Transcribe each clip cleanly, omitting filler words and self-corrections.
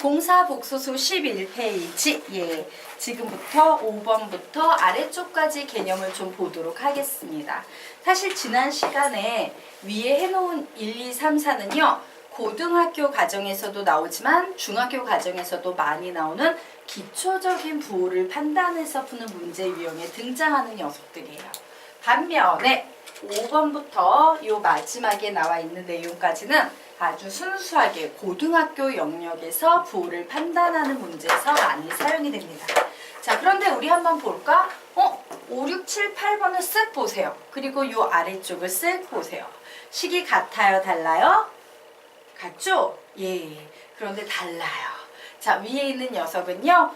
공사 복소수 11페이지. 예, 지금부터 5번부터 아래쪽까지 개념을 좀 보도록 하겠습니다. 사실 지난 시간에 위에 해놓은 1, 2, 3, 4는요. 고등학교 과정에서도 나오지만 중학교 과정에서도 많이 나오는 기초적인 부호를 판단해서 푸는 문제 유형에 등장하는 녀석들이에요. 반면에 5번부터 요 마지막에 나와 있는 내용까지는 아주 순수하게 고등학교 영역에서 부호를 판단하는 문제에서 많이 사용이 됩니다. 자, 그런데 우리 한번 볼까? 5, 6, 7, 8번을 쓱 보세요. 그리고 요 아래쪽을 쓱 보세요. 식이 같아요? 달라요? 같죠? 예. 그런데 달라요. 자, 위에 있는 녀석은요,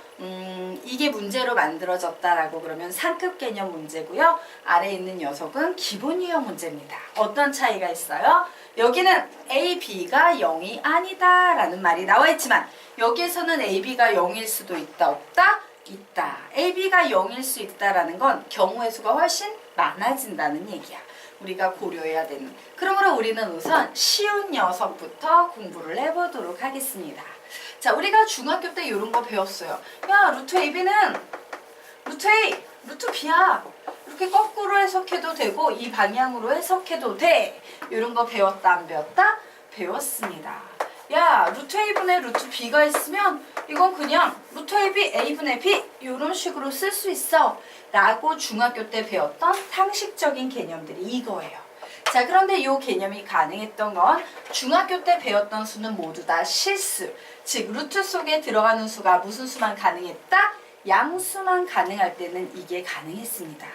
이게 문제로 만들어졌다라고 그러면 상급 개념 문제고요. 아래에 있는 녀석은 기본 유형 문제입니다. 어떤 차이가 있어요? 여기는 A, B가 0이 아니다 라는 말이 나와 있지만 여기에서는 A, B가 0일 수도 있다, 없다? 있다. A, B가 0일 수 있다라는 건 경우의 수가 훨씬 많아진다는 얘기야. 우리가 고려해야 되는. 그러므로 우리는 우선 쉬운 녀석부터 공부를 해보도록 하겠습니다. 자, 우리가 중학교 때 이런 거 배웠어요. 야, 루트 AB는 루트 A, 루트 B야. 이렇게 거꾸로 해석해도 되고 이 방향으로 해석해도 돼. 이런 거 배웠다, 안 배웠다? 배웠습니다. 야, 루트 A분의 루트 B가 있으면 이건 그냥 루트 AB, A분의 B 이런 식으로 쓸 수 있어 라고 중학교 때 배웠던 상식적인 개념들이 이거예요. 자, 그런데 이 개념이 가능했던 건 중학교 때 배웠던 수는 모두 다 실수. 즉 루트 속에 들어가는 수가 무슨 수만 가능했다? 양수만 가능할 때는 이게 가능했습니다.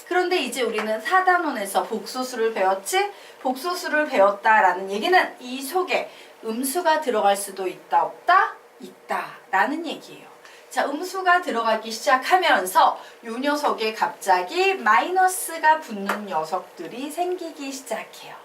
그런데 이제 우리는 4단원에서 복소수를 배웠지? 복소수를 배웠다라는 얘기는 이 속에 음수가 들어갈 수도 있다, 없다? 있다 라는 얘기예요. 자, 음수가 들어가기 시작하면서 이 녀석에 갑자기 마이너스가 붙는 녀석들이 생기기 시작해요.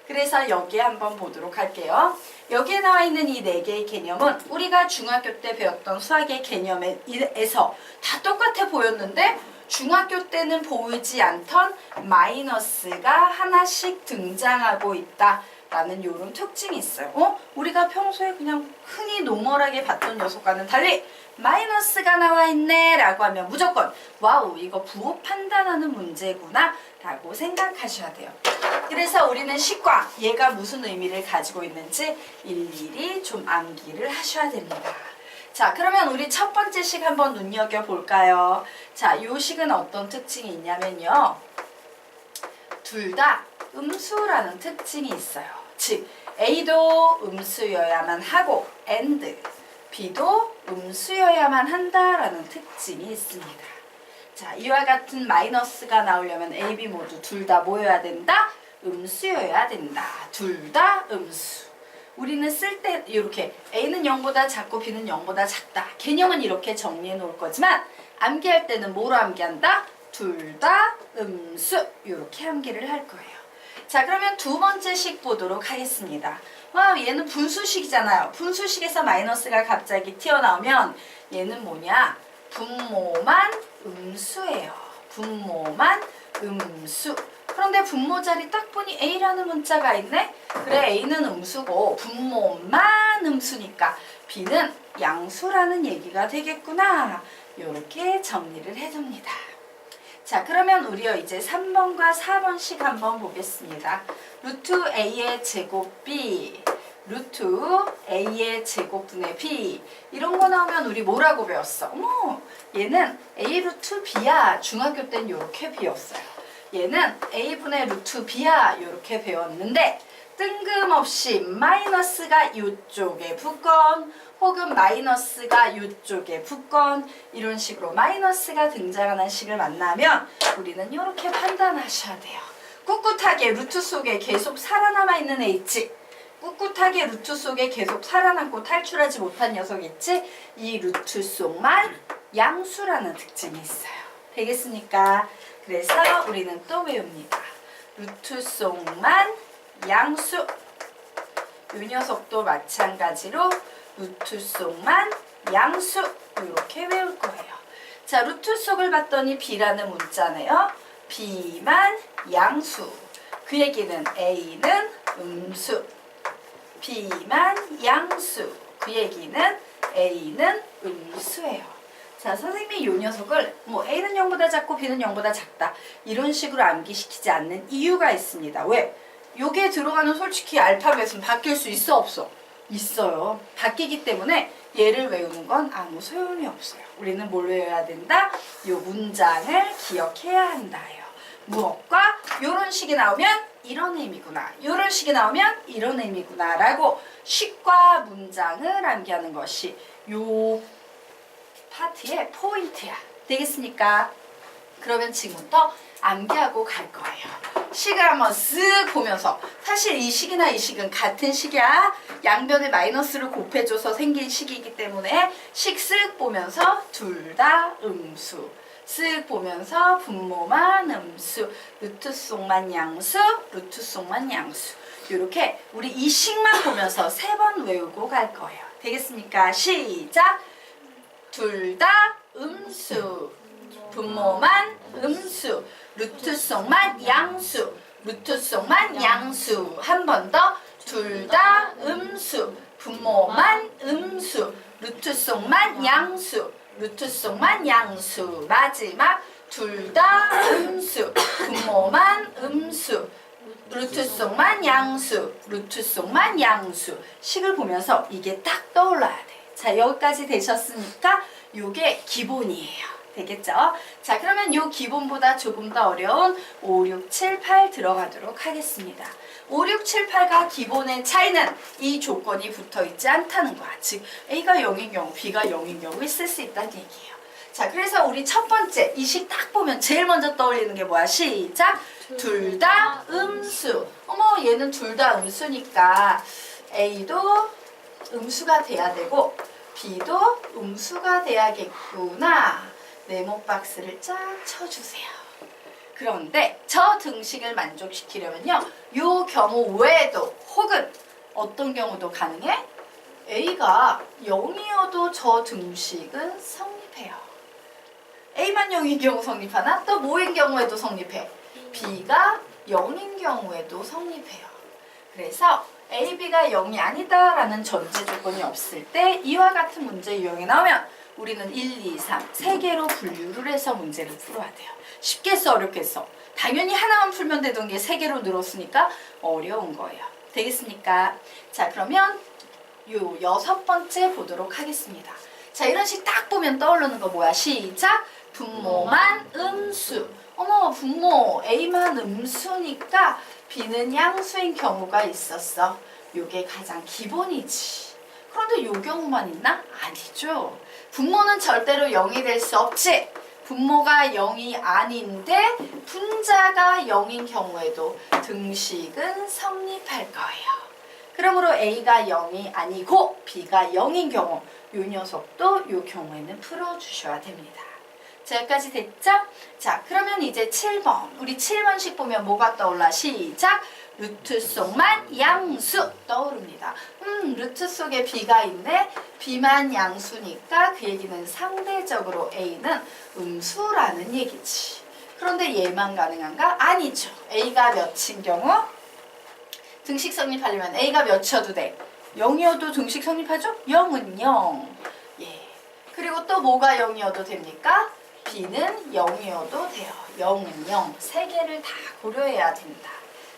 그래서 여기에 한번 보도록 할게요. 여기에 나와 있는 이 4개의 개념은 우리가 중학교 때 배웠던 수학의 개념에서 다 똑같아 보였는데 중학교 때는 보이지 않던 마이너스가 하나씩 등장하고 있다 라는 요런 특징이 있어요. 우리가 평소에 그냥 흔히 노멀하게 봤던 녀석과는 달리 마이너스가 나와 있네 라고 하면 무조건 와우, 이거 부호 판단하는 문제구나 라고 생각하셔야 돼요. 그래서 우리는 식과 얘가 무슨 의미를 가지고 있는지 일일이 좀 암기를 하셔야 됩니다. 자, 그러면 우리 첫 번째 식 한번 눈여겨볼까요? 자, 요 식은 어떤 특징이 있냐면요. 둘 다 음수라는 특징이 있어요. 즉, A도 음수여야만 하고 and B도 음수여야만 한다라는 특징이 있습니다. 자, 이와 같은 마이너스가 나오려면 A, B 모두 둘 다 뭐여야 된다? 음수여야 된다. 둘 다 음수. 우리는 쓸 때 이렇게 A는 0보다 작고 B는 0보다 작다. 개념은 이렇게 정리해 놓을 거지만 암기할 때는 뭐로 암기한다? 둘 다 음수. 이렇게 암기를 할 거예요. 자, 그러면 두 번째 식 보도록 하겠습니다. 와, 얘는 분수식이잖아요. 분수식에서 마이너스가 갑자기 튀어나오면 얘는 뭐냐? 분모만 음수예요. 분모만 음수. 그런데 분모 자리 딱 보니 A라는 문자가 있네? 그래, A는 음수고 분모만 음수니까 B는 양수라는 얘기가 되겠구나. 이렇게 정리를 해둡니다. 자, 그러면 우리요 이제 3번과 4번씩 한번 보겠습니다. 루트 A의 제곱 B, 루트 A의 제곱분의 B 이런 거 나오면 우리 뭐라고 배웠어? 어머, 얘는 A 루트 B야. 중학교 땐 이렇게 배웠어요. 얘는 A분의 루트 B야. 이렇게 배웠는데 뜬금없이 마이너스가 이쪽에 붙건 혹은 마이너스가 이쪽에 붙건 이런 식으로 마이너스가 등장하는 식을 만나면 우리는 이렇게 판단하셔야 돼요. 꿋꿋하게 루트 속에 계속 살아남아 있는 애 있지? 꿋꿋하게 루트 속에 계속 살아남고 탈출하지 못한 녀석 있지? 이 루트 속만 양수라는 특징이 있어요. 되겠습니까? 그래서 우리는 또 외웁니다. 루트 속만 양수. 이 녀석도 마찬가지로 루트 속만 양수. 이렇게 외울 거예요. 자, 루트 속을 봤더니 B라는 문자네요. B만 양수. 그 얘기는 A는 음수. B만 양수. 그 얘기는 A는 음수예요. 자, 선생님이 이 녀석을 뭐 A는 0보다 작고 B는 0보다 작다 이런 식으로 암기시키지 않는 이유가 있습니다. 왜? 요게 들어가는 솔직히 알파벳은 바뀔 수 있어 없어? 있어요. 바뀌기 때문에 얘를 외우는 건 아무 소용이 없어요. 우리는 뭘 외워야 된다? 요 문장을 기억해야 한다예요. 무엇과 요런 식이 나오면 이런 의미구나. 요런 식이 나오면 이런 의미구나 라고 식과 문장을 암기하는 것이 요 파트의 포인트야. 되겠습니까? 그러면 지금부터 암기하고 갈 거예요. 식을 한번 쓱 보면서 사실 이 식이나 이 식은 같은 식이야. 양변에 마이너스를 곱해줘서 생긴 식이기 때문에 식 쓱 보면서 둘 다 음수. 쓱 보면서 분모만 음수, 루트 속만 양수, 루트 속만 양수. 이렇게 우리 이 식만 보면서 3번 외우고 갈 거예요. 되겠습니까? 시작! 둘 다 음수, 분모만 음수, 루트 속만 양수, 루트 속만 양수. 한 번 더. 둘 다 음수, 분모만 음수, 루트 속만 양수, 루트 속만 양수. 마지막. 둘 다 음수, 분모만 음수, 루트 속만 양수, 루트 속만 양수. 식을 보면서 이게 딱 떠올라야 돼. 자, 여기까지 되셨으니까 요게 기본이에요. 되겠죠? 자, 그러면 요 기본보다 조금 더 어려운 5, 6, 7, 8 들어가도록 하겠습니다. 5, 6, 7, 8과 기본의 차이는 이 조건이 붙어있지 않다는 거야. 즉 A가 0인 경우, B가 0인 경우 있을 수 있다는 얘기예요. 자, 그래서 우리 첫 번째 이 식 딱 보면 제일 먼저 떠올리는 게 뭐야? 시작! 둘 다 음수. 어머, 얘는 둘 다 음수니까 A도 음수가 돼야 되고 B도 음수가 돼야겠구나. 네모 박스를 쫙 쳐주세요. 그런데 저 등식을 만족시키려면요, 요 경우 외에도 혹은 어떤 경우도 가능해? A가 0이어도 저 등식은 성립해요. A만 0인 경우 성립하나? 또 뭐인 경우에도 성립해? B가 0인 경우에도 성립해요. 그래서 A, B가 0이 아니다라는 전제 조건이 없을 때 이와 같은 문제 유형이 나오면 우리는 1, 2, 3, 3개로 분류를 해서 문제를 풀어야 돼요. 쉽게 써, 어렵게 써? 당연히 하나만 풀면 되던 게 3개로 늘었으니까 어려운 거예요. 되겠습니까? 자, 그러면 요 6번째 보도록 하겠습니다. 자, 이런 식 딱 보면 떠오르는 거 뭐야? 시작! 분모만 음수. 어머, 분모 A만 음수니까 B는 양수인 경우가 있었어. 요게 가장 기본이지. 그런데 요 경우만 있나? 아니죠. 분모는 절대로 0이 될 수 없지. 분모가 0이 아닌데 분자가 0인 경우에도 등식은 성립할 거예요. 그러므로 A가 0이 아니고 B가 0인 경우 요 녀석도 요 경우에는 풀어주셔야 됩니다. 자, 여기까지 됐죠? 자, 그러면 이제 7번. 우리 7번씩 보면 뭐가 떠올라? 시작! 루트 속만 양수 떠오릅니다. 루트 속에 B가 있네. B만 양수니까 그 얘기는 상대적으로 A는 음수라는 얘기지. 그런데 얘만 가능한가? 아니죠. A가 몇인 경우? 등식 성립하려면 A가 몇이어도 돼? 0이어도 등식 성립하죠? 0은 0. 예. 그리고 또 뭐가 0이어도 됩니까? B는 0이어도 돼요. 0은 0. 3개를 다 고려해야 된다.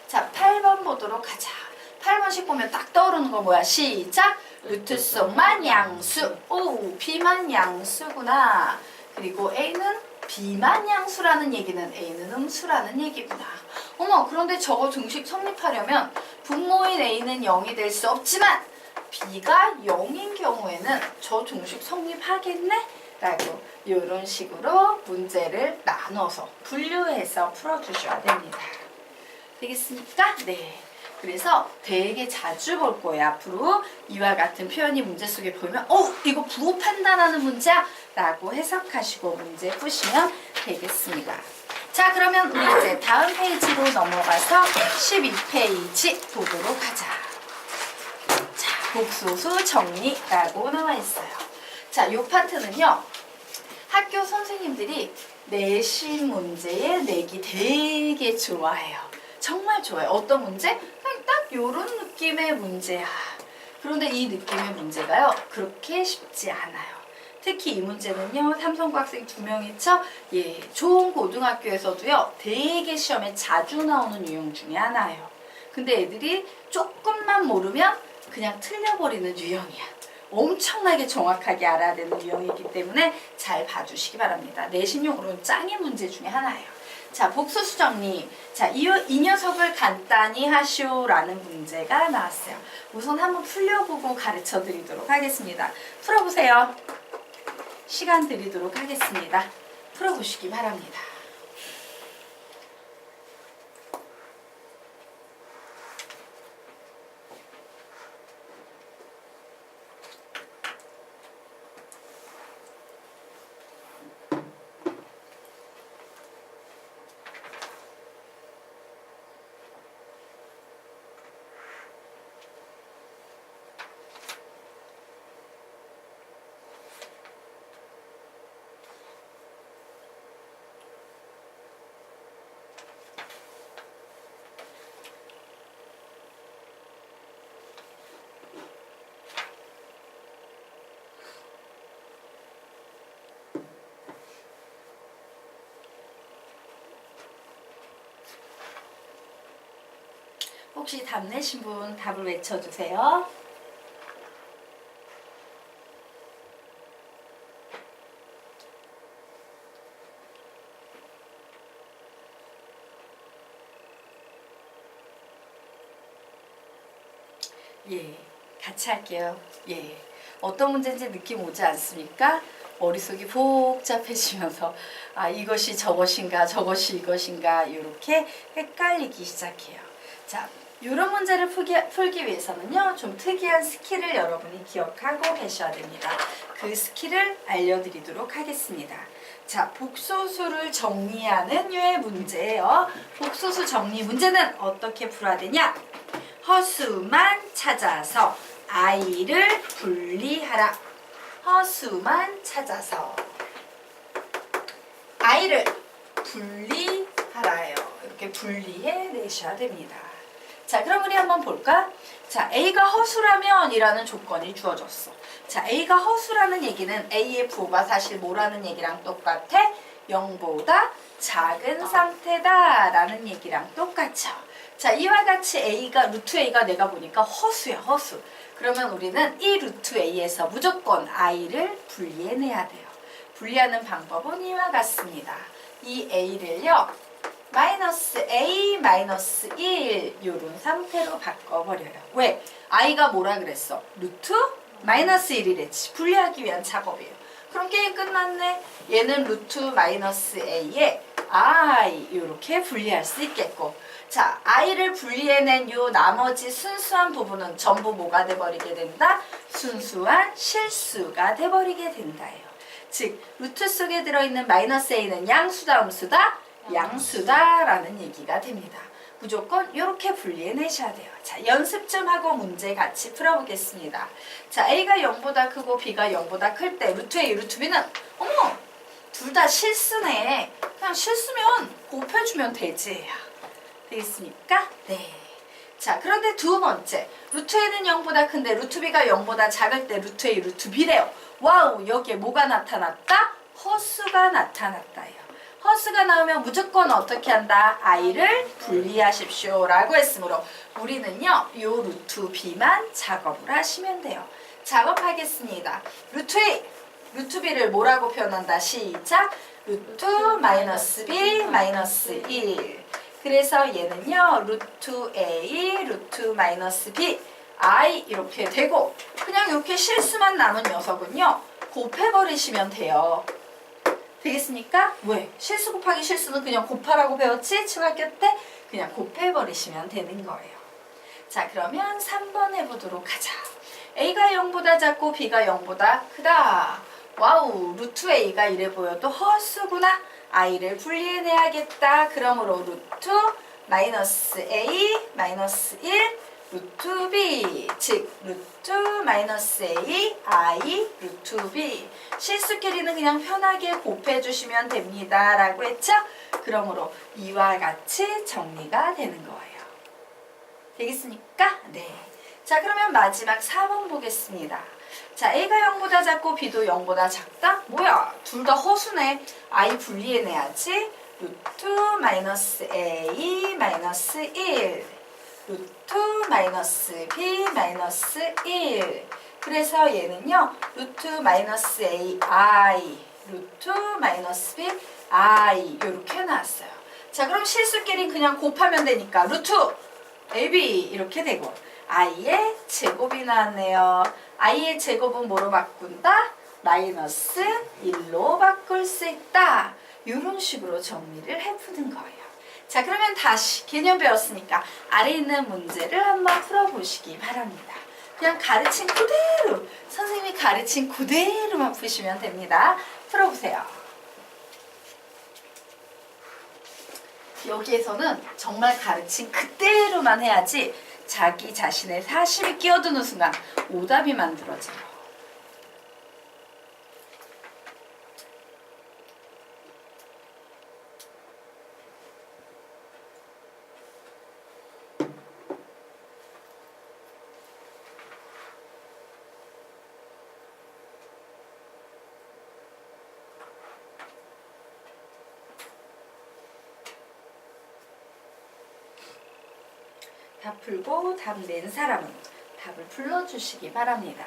자, 8번 보도록 하자. 8번씩 보면 딱 떠오르는 거 뭐야? 시작! 루트 속만 양수. 오, B만 양수구나. 그리고 A는 B만 양수라는 얘기는 A는 음수라는 얘기구나. 어머, 그런데 저거 등식 성립하려면 분모인 A는 0이 될 수 없지만 B가 0인 경우에는 저 등식 성립하겠네? 라고 이런 식으로 문제를 나눠서 분류해서 풀어주셔야 됩니다. 되겠습니까? 네. 그래서 되게 자주 볼 거예요. 앞으로 이와 같은 표현이 문제 속에 보이면 이거 부호 판단하는 문제야? 라고 해석하시고 문제 푸시면 되겠습니다. 자, 그러면 우리 이제 다음 페이지로 넘어가서 12페이지 보도록 하자. 자, 복소수 정리라고 나와 있어요. 자, 요 파트는요, 학교 선생님들이 내신 문제에 내기 되게 좋아해요. 정말 좋아요. 어떤 문제? 그냥 딱 요런 느낌의 문제야. 그런데 이 느낌의 문제가요, 그렇게 쉽지 않아요. 특히 이 문제는요, 삼성고 학생 2명이죠. 예, 좋은 고등학교에서도요, 되게 시험에 자주 나오는 유형 중에 하나예요. 근데 애들이 조금만 모르면 그냥 틀려버리는 유형이야. 엄청나게 정확하게 알아야 되는 유형이기 때문에 잘 봐주시기 바랍니다. 내신용으로는 짱인 문제 중에 하나예요. 자, 복소수 정리. 자, 이 녀석을 간단히 하시오라는 문제가 나왔어요. 우선 한번 풀려보고 가르쳐 드리도록 하겠습니다. 풀어보세요. 시간 드리도록 하겠습니다. 풀어보시기 바랍니다. 혹시 답 내신 분 답을 외쳐주세요. 예, 같이 할게요. 예, 어떤 문제인지 느낌 오지 않습니까? 머릿속이 복잡해지면서 아, 이것이 저것인가 저것이 이것인가 이렇게 헷갈리기 시작해요. 자, 이런 문제를 풀기 위해서는요, 좀 특이한 스킬을 여러분이 기억하고 계셔야 됩니다. 그 스킬을 알려드리도록 하겠습니다. 자, 복소수를 정리하는 류의 문제예요. 복소수 정리 문제는 어떻게 풀어야 되냐? 허수만 찾아서 아이를 분리하라. 허수만 찾아서 아이를 분리하라요. 이렇게 분리해 내셔야 됩니다. 자, 그럼 우리 한번 볼까? 자, A가 허수라면 이라는 조건이 주어졌어. 자, A가 허수라는 얘기는 A의 부호가 사실 뭐라는 얘기랑 똑같아? 0보다 작은 상태다 라는 얘기랑 똑같죠. 자, 이와 같이 A가 루트 A가 내가 보니까 허수야, 허수. 그러면 우리는 이 루트 A에서 무조건 I를 분리해내야 돼요. 분리하는 방법은 이와 같습니다. 이 A를요, 마이너스 A, 마이너스 1 이런 상태로 바꿔버려요. 왜? I가 뭐라 그랬어? 루트 마이너스 1이랬지. 분리하기 위한 작업이에요. 그럼 게임 끝났네. 얘는 루트 마이너스 A에 I 이렇게 분리할 수 있겠고, 자, I를 분리해낸 요 나머지 순수한 부분은 전부 뭐가 돼버리게 된다? 순수한 실수가 돼버리게 된다예요. 즉, 루트 속에 들어있는 마이너스 A는 양수다, 음수다? 양수다라는 얘기가 됩니다. 무조건 이렇게 분리해내셔야 돼요. 자, 연습 좀 하고 문제 같이 풀어보겠습니다. 자, A가 0보다 크고 B가 0보다 클 때 루트 A, 루트 B는 어머! 둘 다 실수네. 그냥 실수면 곱해주면 되지. 되겠습니까? 네. 자, 그런데 두 번째, 루트 A는 0보다 큰데 루트 B가 0보다 작을 때 루트 A, 루트 B래요. 와우, 여기에 뭐가 나타났다? 허수가 나타났다요. 허수가 나오면 무조건 어떻게 한다? I를 분리하십시오 라고 했으므로 우리는요, 요 루트 B만 작업을 하시면 돼요. 작업하겠습니다. 루트 A, 루트 B를 뭐라고 표현한다? 시작! 루트 마이너스 B 마이너스 1. 그래서 얘는요, 루트 A, 루트 마이너스 B, I 이렇게 되고, 그냥 이렇게 실수만 남은 녀석은요, 곱해버리시면 돼요. 되겠습니까? 왜? 실수 곱하기 실수는 그냥 곱하라고 배웠지? 중학교 때? 그냥 곱해버리시면 되는 거예요. 자, 그러면 3번 해보도록 하자. A가 0보다 작고 B가 0보다 크다. 와우, 루트 A가 이래 보여도 허수구나. I를 분리해내야겠다. 그러므로 루트 마이너스 A 마이너스 1 루트 B, 즉 루트 마이너스 A I 루트 B. 실수끼리는 그냥 편하게 곱해주시면 됩니다 라고 했죠? 그러므로 이와 같이 정리가 되는 거예요. 되겠습니까? 네. 자, 그러면 마지막 4번 보겠습니다. 자, A가 0보다 작고 B도 0보다 작다? 뭐야? 둘 다 허수네. I 분리해내야지. 루트 마이너스 A 마이너스 1 루트 마이너스 B 마이너스 1 그래서 얘는요 루트 마이너스 A I 루트 마이너스 B I 이렇게 나왔어요. 자, 그럼 실수끼리 그냥 곱하면 되니까 루트 AB 이렇게 되고 I의 제곱이 나왔네요. I의 제곱은 뭐로 바꾼다? 마이너스 1로 바꿀 수 있다. 이런 식으로 정리를 해푸는 거예요. 자, 그러면 다시 개념 배웠으니까 아래 있는 문제를 한번 풀어보시기 바랍니다. 그냥 가르친 그대로, 선생님이 가르친 그대로만 푸시면 됩니다. 풀어보세요. 여기에서는 정말 가르친 그대로만 해야지 자기 자신의 사심이 끼어드는 순간 오답이 만들어져요. 답 풀고 답 낸 사람은 답을 불러주시기 바랍니다.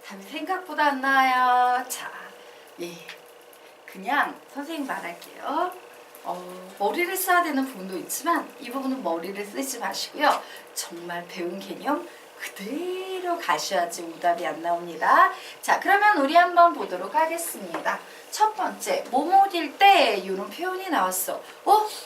답이 생각보다 안 나와요. 자, 예, 그냥 선생님 말할게요. 머리를 써야 되는 부분도 있지만 이 부분은 머리를 쓰지 마시고요. 정말 배운 개념 그대로 가셔야지 오답이 안 나옵니다. 자, 그러면 우리 한번 보도록 하겠습니다. 첫 번째, 뭐뭐일 때 이런 표현이 나왔어.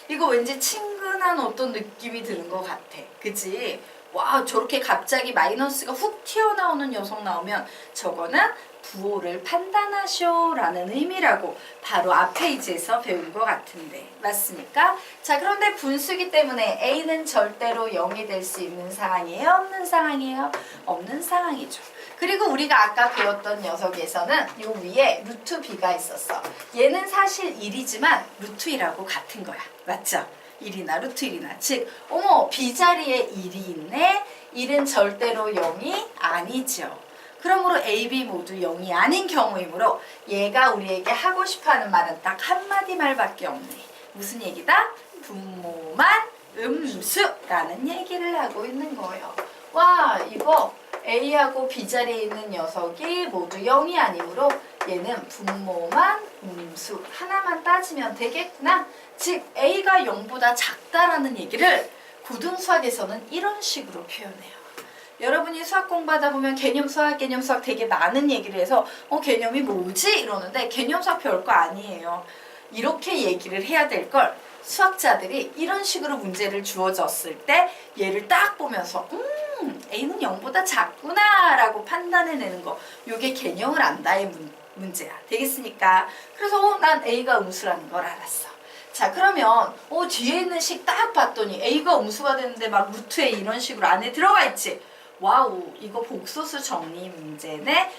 이거 왠지 친근한 어떤 느낌이 드는 것 같아. 그치? 와, 저렇게 갑자기 마이너스가 훅 튀어나오는 녀석 나오면 저거는 부호를 판단하쇼 라는 의미라고 바로 앞 페이지에서 배운 것 같은데 맞습니까? 자, 그런데 분수기 때문에 A는 절대로 0이 될 수 있는 상황이에요? 없는 상황이에요? 없는 상황이죠. 그리고 우리가 아까 배웠던 녀석에서는 요 위에 루트 B가 있었어. 얘는 사실 1이지만 루트 1하고 같은 거야. 맞죠? 1이나 루트 1이나 즉 어머 B자리에 1이 있네. 1은 절대로 0이 아니죠. 그러므로 A, B 모두 0이 아닌 경우이므로 얘가 우리에게 하고 싶어하는 말은 딱 한마디 말밖에 없네. 무슨 얘기다? 분모만 음수라는 얘기를 하고 있는 거예요. 와, 이거 A하고 B자리에 있는 녀석이 모두 0이 아니므로 얘는 분모만 음수 하나만 따지면 되겠구나. 즉 A가 0보다 작다라는 얘기를 고등수학에서는 이런 식으로 표현해요. 여러분이 수학 공부하다 보면 개념 수학 되게 많은 얘기를 해서 개념이 뭐지? 이러는데 개념 수학 별거 아니에요. 이렇게 얘기를 해야 될 걸 수학자들이 이런 식으로 문제를 주어졌을 때 얘를 딱 보면서 A는 0보다 작구나 라고 판단해내는 거, 요게 개념을 안다의 문제야. 되겠습니까? 그래서 난 A가 음수라는 걸 알았어. 자, 그러면 뒤에 있는 식 딱 봤더니 A가 음수가 되는데 막 루트 A 이런 식으로 안에 들어가 있지. 와우, 이거 복소수 정리 문제네.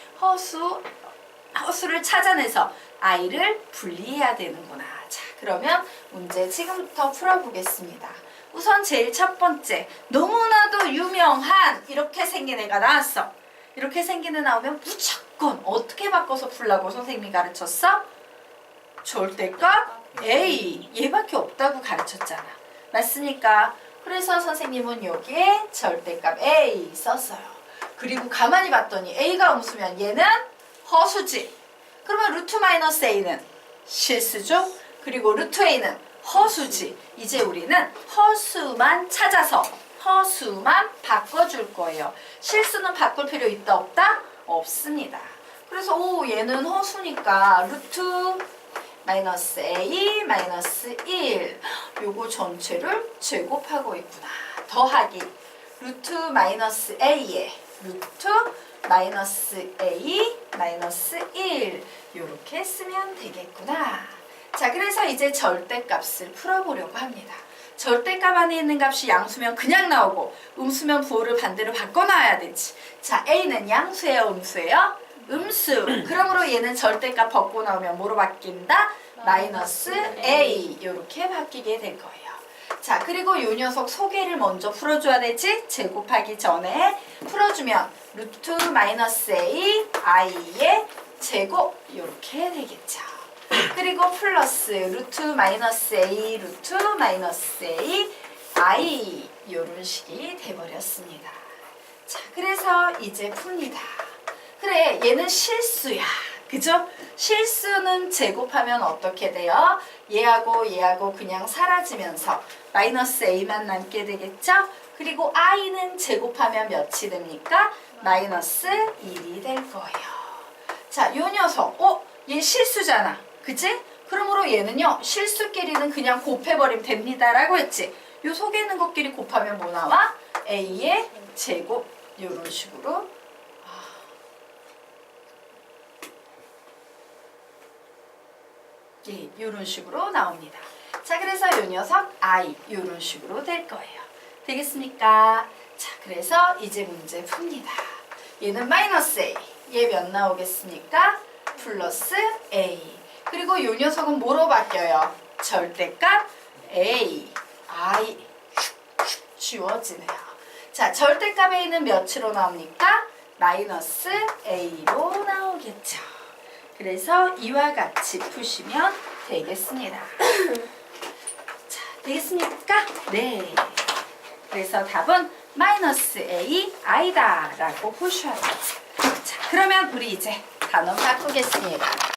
허수를 찾아내서 I를 분리해야 되는구나. 자, 그러면 문제 지금부터 풀어보겠습니다. 우선 제일 첫 번째, 너무나도 유명한 이렇게 생긴 애가 나왔어. 이렇게 생긴 애 나오면 무조건 어떻게 바꿔서 풀라고 선생님이 가르쳤어? 절대값 A, 얘밖에 없다고 가르쳤잖아. 맞습니까? 그래서 선생님은 여기에 절대값 A 썼어요. 그리고 가만히 봤더니 A가 음수면 얘는 허수지. 그러면 루트 마이너스 A는 실수죠? 그리고 루트 A는 허수지. 이제 우리는 허수만 찾아서 허수만 바꿔줄 거예요. 실수는 바꿀 필요 있다 없다? 없습니다. 그래서 얘는 허수니까 루트 마이너스 a 마이너스 1 요거 전체를 제곱하고 있구나. 더하기 루트 마이너스 a에 루트 마이너스 a 마이너스 1 요렇게 쓰면 되겠구나. 자, 그래서 이제 절대값을 풀어보려고 합니다. 절대값 안에 있는 값이 양수면 그냥 나오고 음수면 부호를 반대로 바꿔놔야 되지. 자, a는 양수예요, 음수예요? 음수. 그러므로 얘는 절대값 벗고 나오면 뭐로 바뀐다? 마이너스 a 이렇게 바뀌게 될 거예요. 자, 그리고 이 녀석 소개를 먼저 풀어줘야 되지? 제곱하기 전에 풀어주면 루트 마이너스 a i의 제곱 이렇게 되겠죠. 그리고 플러스 루트 마이너스 a 루트 마이너스 a i 이런 식이 돼버렸습니다. 자, 그래서 이제 풉니다. 그래, 얘는 실수야. 그죠? 실수는 제곱하면 어떻게 돼요? 얘하고 그냥 사라지면서 마이너스 a만 남게 되겠죠? 그리고 i는 제곱하면 몇이 됩니까? 마이너스 1이 될 거예요. 자, 요 녀석, 얘 실수잖아. 그치? 그러므로 얘는요, 실수끼리는 그냥 곱해버리면 됩니다. 라고 했지? 요 속에 있는 것끼리 곱하면 뭐 나와? a의 제곱, 요런 식으로. 예, 요런 식으로 나옵니다. 자, 그래서 요 녀석 i 요런 식으로 될 거예요. 되겠습니까? 자, 그래서 이제 문제 풉니다. 얘는 마이너스 a, 얘 몇 나오겠습니까? 플러스 a. 그리고 요 녀석은 뭐로 바뀌어요? 절대값 a, i 지워지네요. 자, 절대값 a는 몇으로 나옵니까? 마이너스 a로 나오겠죠. 그래서 이와 같이 푸시면 되겠습니다. 자, 되겠습니까? 네. 그래서 답은 마이너스 a, i다 라고 보셔야 되죠. 자, 그러면 우리 이제 단원 바꾸겠습니다.